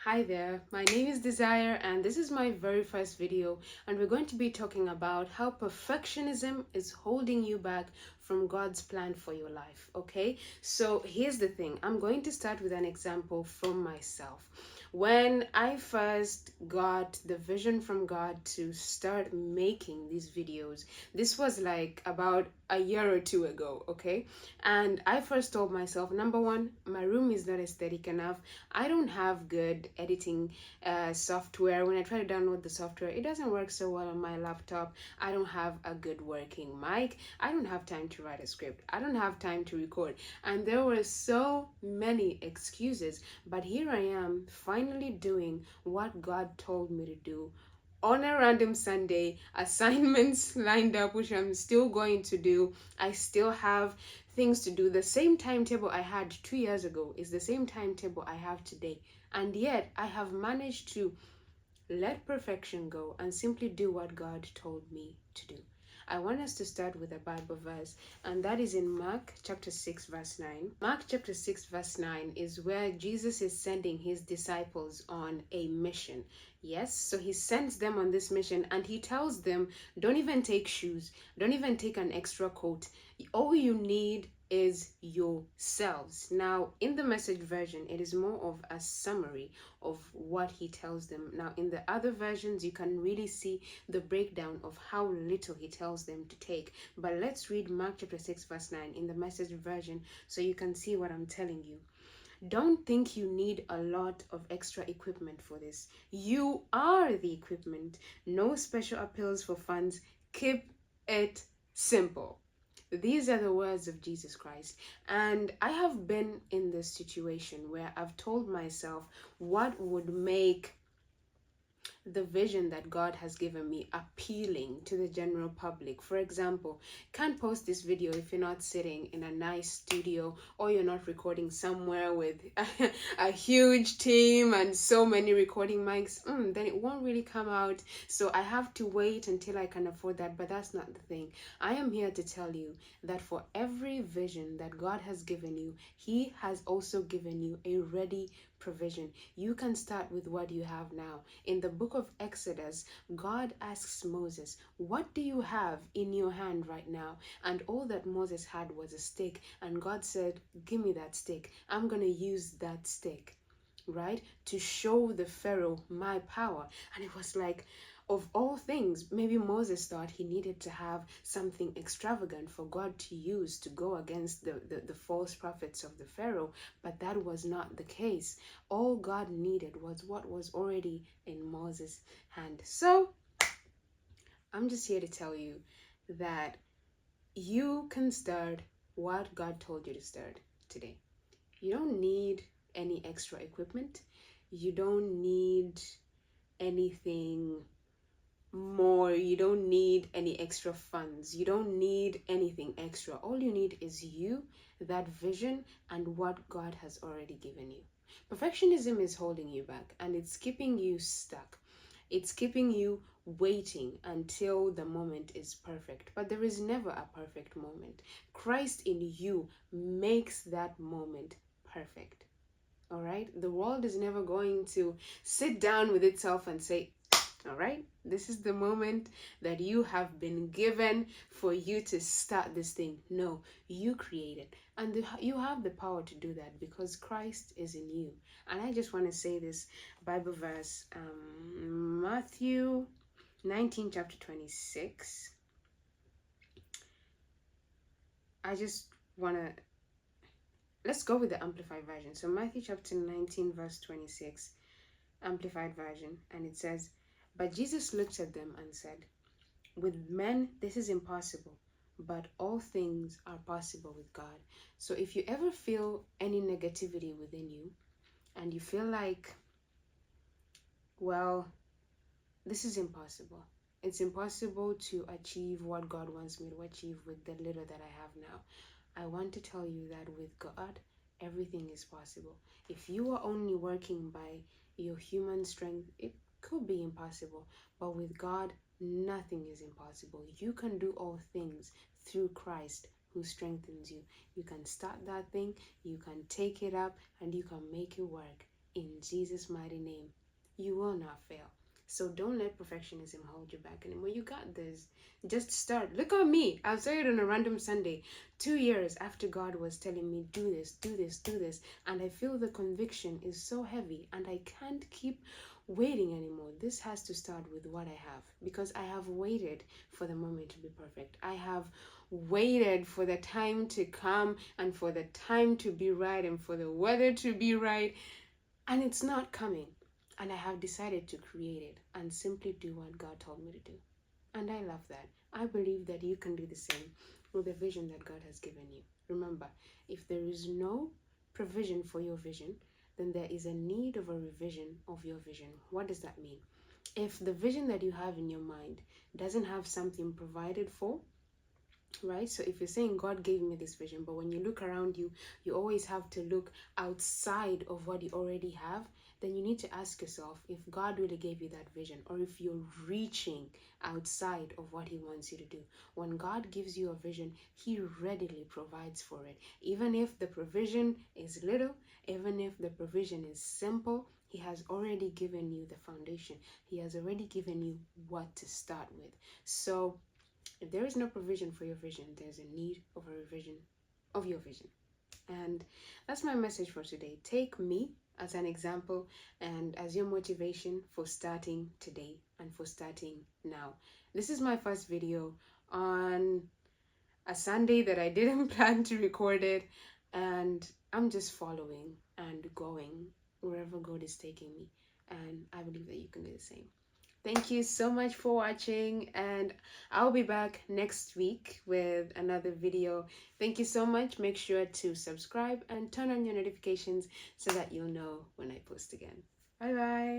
Hi there, my name is Desire and this is my very first video, and we're going to be talking about how perfectionism is holding you back from God's plan for your life. Okay, so here's the thing. I'm going to start with an example from myself. When I first got the vision from God to start making these videos, this was like about a year or two ago, okay? And I first told myself, number one, my room is not aesthetic enough. I don't have good editing software. When I try to download the software, it doesn't work so well on my laptop. I don't have a good working mic. I don't have time to write a script. I don't have time to record. And there were so many excuses. But here I am finally doing what God told me to do on a random Sunday, assignments lined up, which I'm still going to do. I still have things to do. The same timetable I had 2 years ago is the same timetable I have today. And yet, I have managed to let perfection go and simply do what God told me to do. I want us to start with a Bible verse, and that is in Mark chapter 6, verse 9. Mark chapter 6, verse 9 is where Jesus is sending his disciples on a mission. Yes, so he sends them on this mission and he tells them, don't even take shoes, don't even take an extra coat. All you need is yourselves. Now, in the Message version, it is more of a summary of what he tells them. Now, in the other versions, you can really see the breakdown of how little he tells them to take. But let's read Mark chapter 6, verse 9 in the Message version so you can see what I'm telling you. Don't think you need a lot of extra equipment for this. You are the equipment. No special appeals for funds. Keep it simple. These are the words of Jesus Christ. And I have been in this situation where I've told myself what would make the vision that God has given me appealing to the general public. For example, can't post this video if you're not sitting in a nice studio or you're not recording somewhere with a huge team and so many recording mics. Then it won't really come out. So I have to wait until I can afford that. But that's not the thing. I am here to tell you that for every vision that God has given you, He has also given you a ready provision. You can start with what you have now. In the book of Exodus, God asks Moses, what do you have in your hand right now? And all that Moses had was a stick. And God said, give me that stick. I'm going to use that stick, right, to show the Pharaoh my power. And it was like, of all things, maybe Moses thought he needed to have something extravagant for God to use to go against the false prophets of the Pharaoh, but that was not the case. All God needed was what was already in Moses' hand. So I'm just here to tell you that you can start what God told you to start today. You don't need any extra equipment. You don't need anything more. You don't need any extra funds. You don't need anything extra. All you need is you, that vision, and what God has already given you. Perfectionism is holding you back and it's keeping you stuck. It's keeping you waiting until the moment is perfect. But there is never a perfect moment. Christ in you makes that moment perfect. All right? The world is never going to sit down with itself and say, all right, this is the moment that you have been given for you to start this thing. No, you create it. And you have the power to do that because Christ is in you. And I just want to say this Bible verse, Matthew 19, chapter 26. I just want to, let's go with the Amplified Version. So Matthew chapter 19, verse 26, Amplified Version. And it says, but Jesus looked at them and said, with men, this is impossible, but all things are possible with God. So if you ever feel any negativity within you and you feel like, well, this is impossible. It's impossible to achieve what God wants me to achieve with the little that I have now. I want to tell you that with God, everything is possible. If you are only working by your human strength, it could be impossible. But with God, nothing is impossible. You can do all things through Christ who strengthens you. You can start that thing, you can take it up, and you can make it work. in Jesus' mighty name. You will not fail. So don't let perfectionism hold you back anymore. You got this. Just start. Look at me. I started on a random Sunday, 2 years after God was telling me, do this, do this, do this. And I feel the conviction is so heavy and I can't keep waiting anymore. This has to start with what I have, because I have waited for the moment to be perfect. I have waited for the time to come and for the time to be right and for the weather to be right, and it's not coming. And I have decided to create it and simply do what God told me to do. And I love that. I believe that you can do the same with the vision that God has given you. Remember, if there is no provision for your vision, then there is a need of a revision of your vision. What does that mean? If the vision that you have in your mind doesn't have something provided for, right? So if you're saying God gave me this vision, but when you look around you, you always have to look outside of what you already have, then you need to ask yourself if God really gave you that vision, or if you're reaching outside of what he wants you to do. When God gives you a vision, he readily provides for it. Even if the provision is little, even if the provision is simple, he has already given you the foundation. He has already given you what to start with. So if there is no provision for your vision, there's a need of a revision of your vision. And that's my message for today. Take me as an example and as your motivation for starting today and for starting now. This is my first video on a Sunday that I didn't plan to record it, and I'm just following and going wherever God is taking me. And I believe that you can do the same. Thank you so much for watching, and I'll be back next week with another video. Thank you so much. Make sure to subscribe and turn on your notifications so that you'll know when I post again. Bye bye.